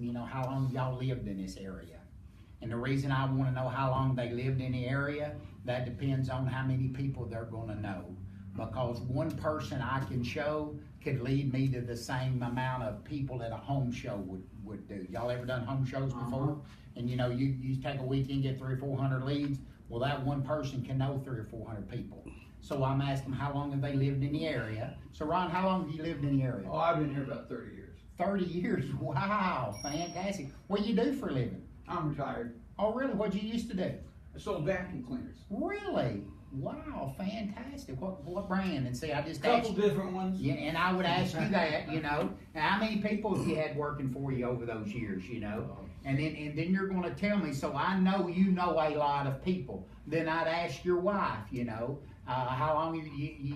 them, you know, how long y'all lived in this area. And the reason I want to know how long they lived in the area, that depends on how many people they're going to know. Because one person I can show could lead me to the same amount of people that a home show would do. Y'all ever done home shows before? And you know, you take a weekend, get 300 or 400 leads. Well, that one person can know 300 or 400 people. So I'm asking how long have they lived in the area. So Ron, how long have you lived in the area? Oh, I've been here about 30 years. 30 years, wow, fantastic. What do you do for a living? I'm retired. Oh really, what did you used to do? I sold vacuum cleaners. Really? Wow, fantastic. What brand? And see, I just Couple asked, different ones. yeah, and I would ask you that, you know. Now, how many people have you had working for you over those years, you know? And then you're going to tell me, so I know you know a lot of people. Then I'd ask your wife, you know, how long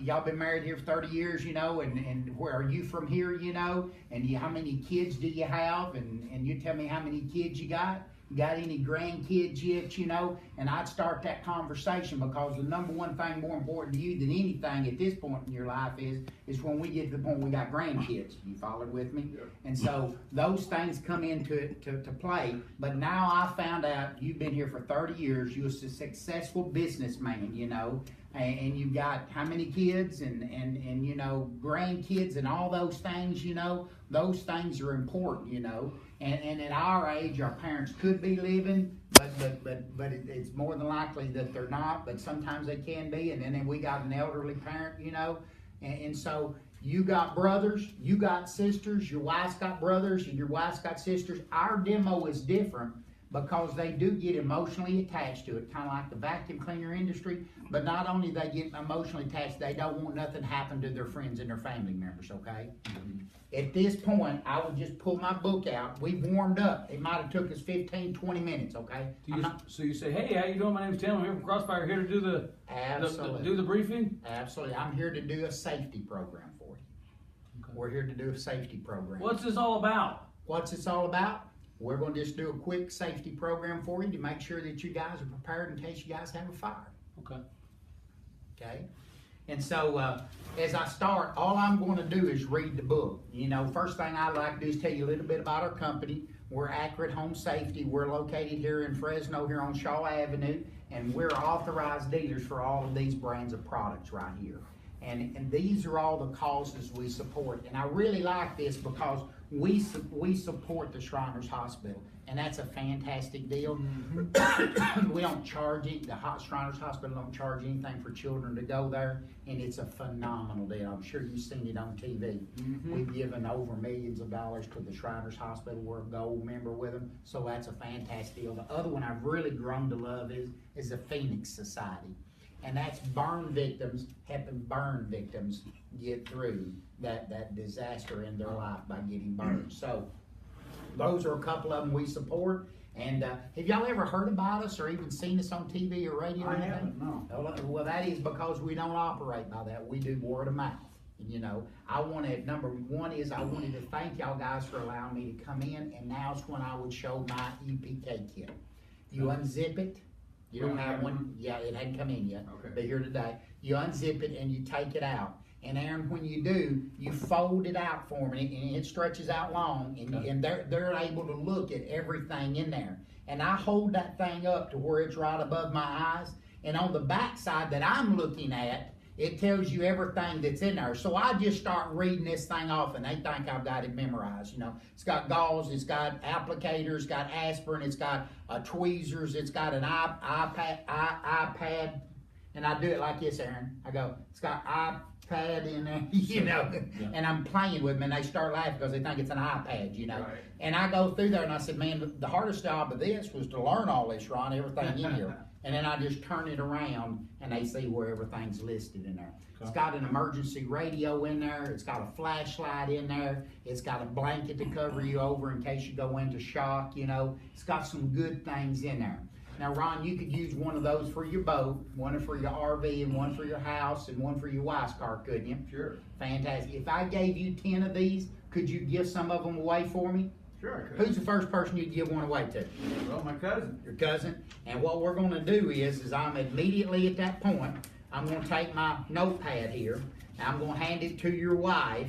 y'all been married here for 30 years, you know, and where are you from here, you know, and how many kids do you have, and you tell me how many kids you got. Got any grandkids yet, you know? And I'd start that conversation, because the number one thing more important to you than anything at this point in your life is when we get to the point we got grandkids. You followed with me? Yeah. And so those things come into to play. But now I found out you've been here for 30 years. You're a successful businessman, you know, and you've got how many kids and you know, grandkids and all those things, you know. Those things are important, you know. And at our age, our parents could be living, but it's more than likely that they're not, but sometimes they can be. And then we got an elderly parent, you know. And so you got brothers, you got sisters, your wife's got brothers, and your wife's got sisters. Our demo is different because they do get emotionally attached to it, kind of like the vacuum cleaner industry. But not only they get emotionally attached, they don't want nothing to happen to their friends and their family members, okay? At this point, I would just pull my book out. We've warmed up. It might have took us 15, 20 minutes, okay? So you say, hey, how you doing? My name's Tim. I'm here from Crossfire, here to do the briefing? Absolutely. I'm here to do a safety program for you. Okay. We're here to do a safety program. What's this all about? What's this all about? We're going to just do a quick safety program for you to make sure that you guys are prepared in case you guys have a fire. Okay. Okay? And so, as I start, all I'm going to do is read the book. You know, first thing I'd like to do is tell you a little bit about our company. We're Accurate Home Safety. We're located here in Fresno, here on Shaw Avenue, and we're authorized dealers for all of these brands of products right here. And these are all the causes we support. And I really like this because we support the Shriners Hospital, and that's a fantastic deal. Mm-hmm. We don't charge it. The Shriners Hospital don't charge anything for children to go there, and it's a phenomenal deal. I'm sure you've seen it on TV. Mm-hmm. We've given over millions of dollars to the Shriners Hospital. We're a gold member with them, so that's a fantastic deal. The other one I've really grown to love is the Phoenix Society. And that's burn victims, helping burn victims get through that disaster in their life by getting burned. So those are a couple of them we support. And have y'all ever heard about us or even seen us on TV or radio or anything? I haven't, no. Well, that is because we don't operate by that. We do word of mouth. You know, number one is I wanted to thank y'all guys for allowing me to come in, and now's when I would show my EPK kit. You unzip it. You don't have one? Yeah, it hadn't come in yet. Okay. But here today. You unzip it and you take it out. And Aaron, when you do, you fold it out for me, and it stretches out long, and they're able to look at everything in there. And I hold that thing up to where it's right above my eyes, and on the back side that I'm looking at, it tells you everything that's in there. So I just start reading this thing off, and they think I've got it memorized. You know, it's got gauze, it's got applicators, it's got aspirin, it's got tweezers, it's got an iPad, and I do it like this, Aaron. I go, it's got iPad in there, you know, and I'm playing with them, and they start laughing because they think it's an iPad, you know. Right. And I go through there, and I said, man, the hardest job of this was to learn all this, Ron, everything in here. And then I just turn it around, and they see where everything's listed in there. Okay. It's got an emergency radio in there. It's got a flashlight in there. It's got a blanket to cover you over in case you go into shock, you know. It's got some good things in there. Now, Ron, you could use one of those for your boat, one for your RV, and one for your house, and one for your wife's car, couldn't you? Sure. Fantastic. If I gave you 10 of these, could you give some of them away for me? Sure, I could. Who's the first person you'd give one away to? Well, my cousin. Your cousin. And what we're going to do is I'm immediately at that point, I'm going to take my notepad here, and I'm going to hand it to your wife,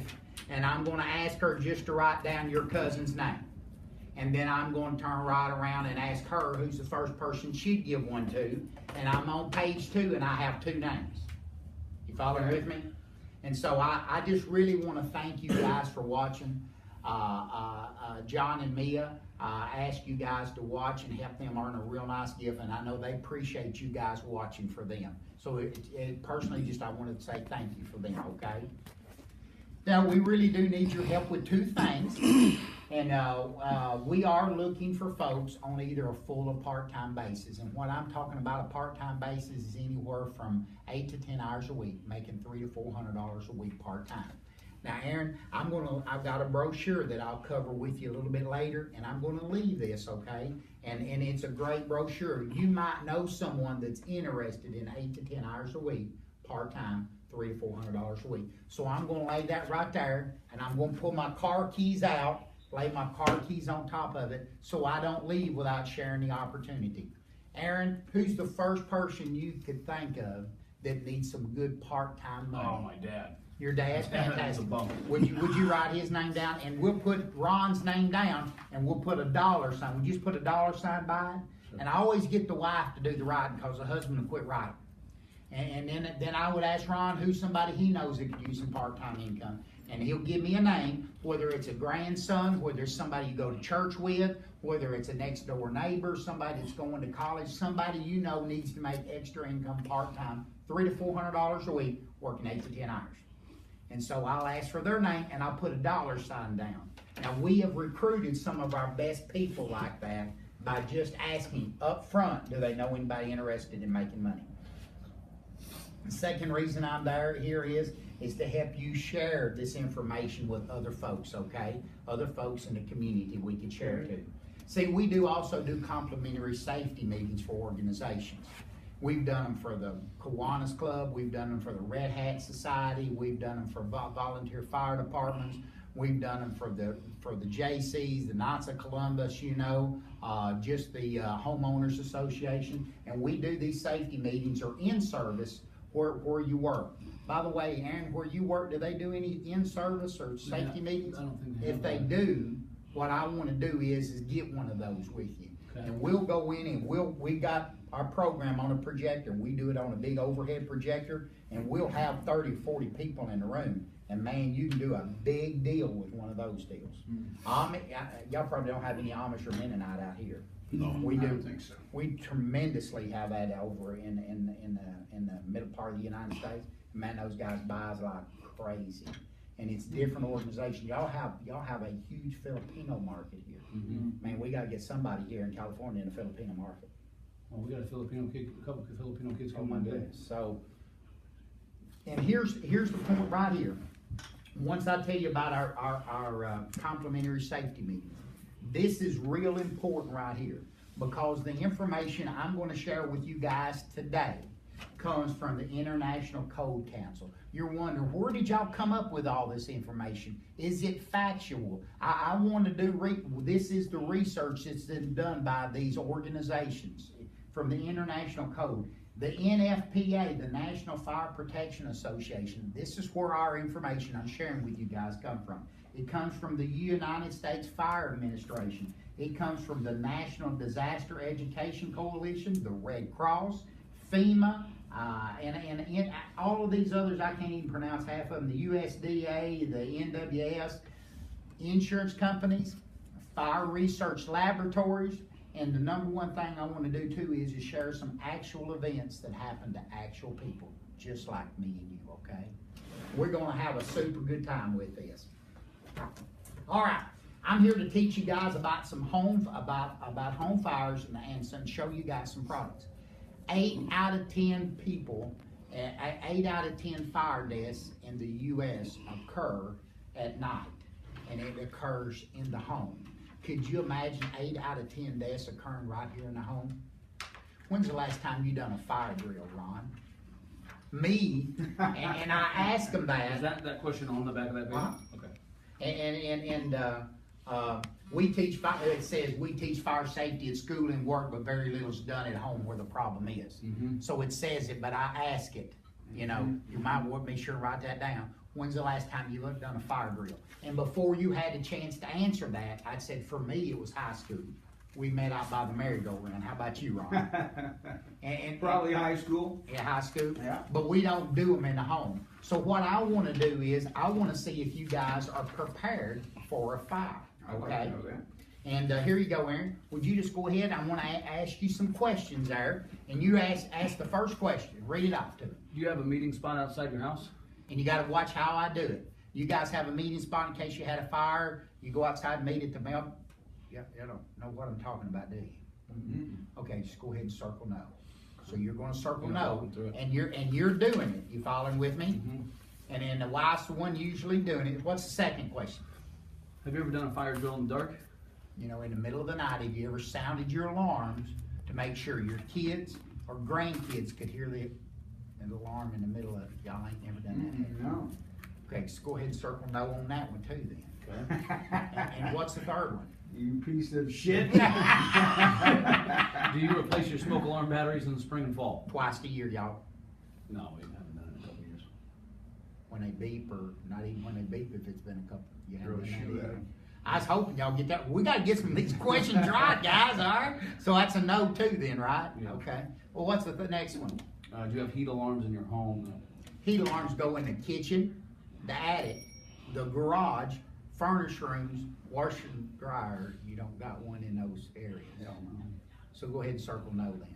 and I'm going to ask her just to write down your cousin's name. and then I'm going to turn right around and ask her who's the first person she'd give one to, and I'm on page 2 and I have 2 names. You following with me? And so I just really want to thank you guys for watching. John and Mia, ask you guys to watch and help them earn a real nice gift, and I know they appreciate you guys watching for them. So personally, just I wanted to say thank you for them, okay? Now, we really do need your help with 2 things, and we are looking for folks on either a full or part-time basis. And what I'm talking about a part-time basis is anywhere from 8 to 10 hours a week, making $300 to $400 a week part-time. Now, Aaron, I've got a brochure that I'll cover with you a little bit later, and I'm gonna leave this, okay? And it's a great brochure. You might know someone that's interested in 8 to 10 hours a week, part-time, $300 to $400 a week. So I'm gonna lay that right there, and I'm gonna pull my car keys out, lay my car keys on top of it, so I don't leave without sharing the opportunity. Aaron, who's the first person you could think of that needs some good part-time money? Oh, my dad. Your dad's fantastic. bummer. Would you write his name down, and we'll put Ron's name down, and we'll put a dollar sign. Would you just put a dollar sign by it? Sure. And I always get the wife to do the writing because the husband will quit writing. And then I would ask Ron who's somebody he knows that could use some part-time income, and he'll give me a name, whether it's a grandson, whether it's somebody you go to church with, whether it's a next door neighbor, somebody that's going to college, somebody you know needs to make extra income part-time, $300 to $400 a week, working 8 to 10 hours. And so I'll ask for their name, and I'll put a dollar sign down. Now, we have recruited some of our best people like that by just asking up front, do they know anybody interested in making money? The second reason I'm here is to help you share this information with other folks, okay? Other folks in the community we can share to. See, we also do complimentary safety meetings for organizations. We've done them for the Kiwanis Club, we've done them for the Red Hat Society, we've done them for volunteer fire departments, we've done them for the JCs, the Knights of Columbus, you know, just the Homeowners Association, and we do these safety meetings or in service where you work. By the way, Aaron, where you work, do they do any in-service or safety meetings? I don't think they If they do, what I want to do is get one of those with you. Okay. And we'll go in and we got our program on a projector. We do it on a big overhead projector, and we'll have 30, 40 people in the room. And man, you can do a big deal with one of those deals. Y'all probably don't have any Amish or Mennonite out here. No, We I do. don't think so. We tremendously have that over in the middle part of the United States. Man, those guys buys like crazy, and it's different organizations. Y'all have a huge Filipino market here. Mm-hmm. Man, we got to get somebody here in California in the Filipino market. Well, we got a couple of Filipino kids Oh coming my in today. goodness. So, and here's the point right here. Once I tell you about our complimentary safety meeting, this is real important right here, because the information I'm going to share with you guys today comes from the International Code Council. You're wondering, where did y'all come up with all this information? Is it factual? I want to do, this is the research that's been done by these organizations from the International Code. The NFPA, the National Fire Protection Association, this is where our information I'm sharing with you guys come from. It comes from the United States Fire Administration. It comes from the National Disaster Education Coalition, the Red Cross, FEMA, and all of these others, I can't even pronounce half of them, the USDA, the NWS, insurance companies, fire research laboratories, and the number one thing I want to do too is to share some actual events that happen to actual people, just like me and you, okay? We're going to have a super good time with this. All right, I'm here to teach you guys about some home fires and show you guys some products. 8 out of 10 people, 8 out of 10 fire deaths in the U.S. occur at night, and it occurs in the home. Could you imagine 8 out of 10 deaths occurring right here in the home? When's the last time you done a fire drill, Ron? Me, and I asked them that. Is that question on the back of that video? Okay. We teach fire. It says we teach fire safety at school and work, but very little is done at home where the problem is. Mm-hmm. So it says it, but I ask it. You know, you might want me sure to write that down. when's the last time you done a fire drill? And before you had a chance to answer that, I said, for me, it was high school. We met out by the merry-go-round. How about you, Ron? and Probably high school. Yeah, high school. Yeah. But we don't do them in the home. So what I want to do is I want to see if you guys are prepared for a fire. I'd like to know that. And here you go, Aaron. Would you just go ahead? I want to ask you some questions there. And you ask the first question. Read it off to me. Do you have a meeting spot outside your house? And you got to watch how I do it. You guys have a meeting spot in case you had a fire. You go outside and meet at the mail. Yeah, you don't know what I'm talking about, do you? Mm-hmm. Okay, just go ahead and circle no. So you're going to circle Yeah, no, do it. and you're doing it. You following with me? Mm-hmm. And then the wife's the one usually doing it. What's the second question? Have you ever done a fire drill in the dark? You know, in the middle of the night, have you ever sounded your alarms to make sure your kids or grandkids could hear the alarm in the middle of it? Y'all ain't never done that. No. Okay, so go ahead and circle no on that one too then. Okay. And what's the third one? You piece of shit. Do you replace your smoke alarm batteries in the spring and fall? Twice a year, y'all. No, we haven't done it in a couple years. When they beep, or not even when they beep, if it's been a couple. You haven't Throw a done that shoe at either. 'em. I was hoping y'all get that. We got to get some of these questions right, guys. All right. So that's a no too, then, right? Yeah. Okay. Well, what's the next one? Do you have heat alarms in your home? Heat alarms go in the kitchen, the attic, the garage, furnace rooms, washer and dryer. You don't got one in those areas. Hell no. So go ahead and circle no then.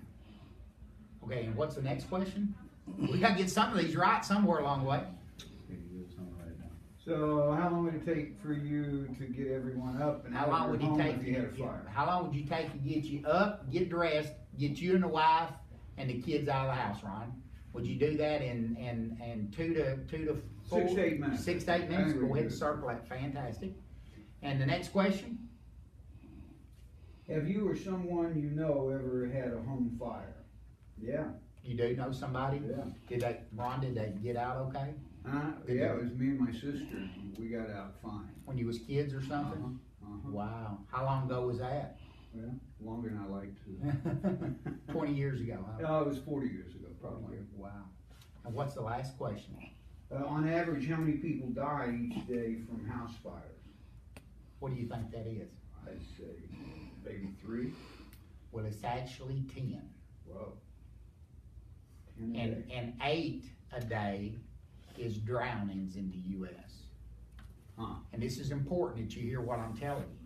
Okay. And what's the next question? We got to get some of these right somewhere along the way. Okay, you do something right now. So how long would it take for you to get everyone up and How out long of would your you home take if you had a fire? How long would you take to get you up, get dressed, get you and the wife and the kids out of the house, Ron? Would you do that in 2 to 4? 6 to 8 minutes. 6 to 8 I minutes. think we Go can ahead and do it. circle that. Fantastic. And the next question? Have you or someone you know ever had a home fire? Yeah. You do know somebody? Yeah. Ron, did they get out okay? Yeah, it was me and my sister. We got out fine. When you was kids or something? Uh-huh. Wow. How long ago was that? Well, longer than I like to. 20 years ago, huh? No, it was 40 years ago, probably. Wow. And what's the last question? On average, how many people die each day from house fires? What do you think that is? I'd say maybe 3. Well, it's actually 10. Whoa. 10 a day. And 8 a day is drownings in the U.S. Huh. And this is important that you hear what I'm telling you.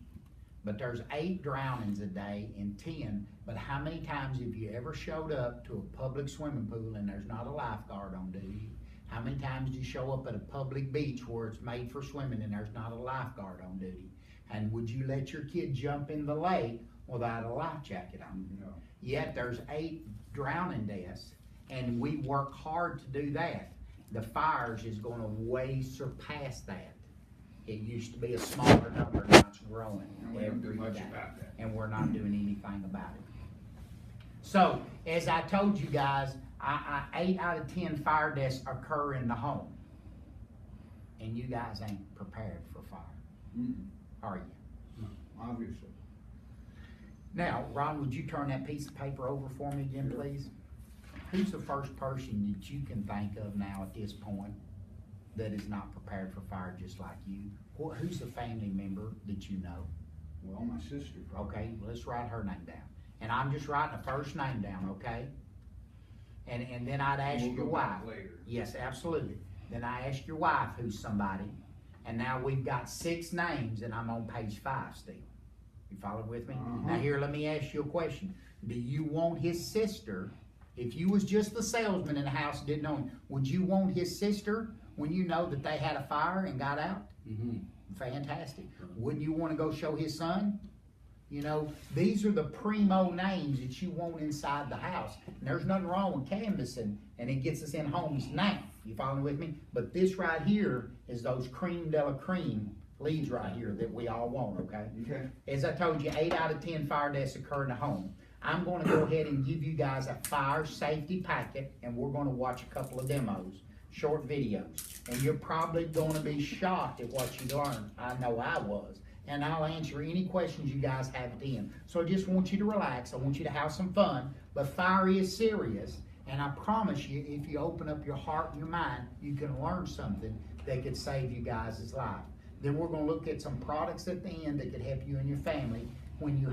But there's 8 drownings a day and 10. But how many times have you ever showed up to a public swimming pool and there's not a lifeguard on duty? How many times do you show up at a public beach where it's made for swimming and there's not a lifeguard on duty? And would you let your kid jump in the lake without a life jacket on? No. Yet there's 8 drowning deaths, and we work hard to do that. The fires is going to way surpass that. It used to be a smaller number, now it's growing And we don't do every much day. about that. And we're not doing anything about it. So, as I told you guys, 8 out of 10 fire deaths occur in the home. And you guys ain't prepared for fire, are you? Obviously. Now, Ron, would you turn that piece of paper over for me again, please? Who's the first person that you can think of now at this point that is not prepared for fire just like you? Who's the family member that you know? Well, my sister probably. Okay, let's write her name down. And I'm just writing the first name down, okay? And then I'd ask We'll your go wife. back later. Yes, absolutely. Then I ask your wife who's somebody. And now we've got 6 names and I'm on page 5 still. You follow with me? Uh-huh. Now here, let me ask you a question. Do you want his sister, if you was just the salesman in the house and didn't know him, would you want his sister when you know that they had a fire and got out? Mm-hmm. Fantastic. Wouldn't you want to go show his son? You know, these are the primo names that you want inside the house. And there's nothing wrong with canvassing, and it gets us in homes now. You following with me? But this right here is those cream de la cream leads right here that we all want, okay? Okay. As I told you, 8 out of 10 fire deaths occur in the home. I'm going to go ahead and give you guys a fire safety packet, and we're going to watch a couple of demos, short videos. And you're probably going to be shocked at what you learn. I know I was. And I'll answer any questions you guys have at the end. So I just want you to relax. I want you to have some fun. But fire is serious. And I promise you, if you open up your heart and your mind, you can learn something that could save you guys' life. Then we're gonna look at some products at the end that could help you and your family when you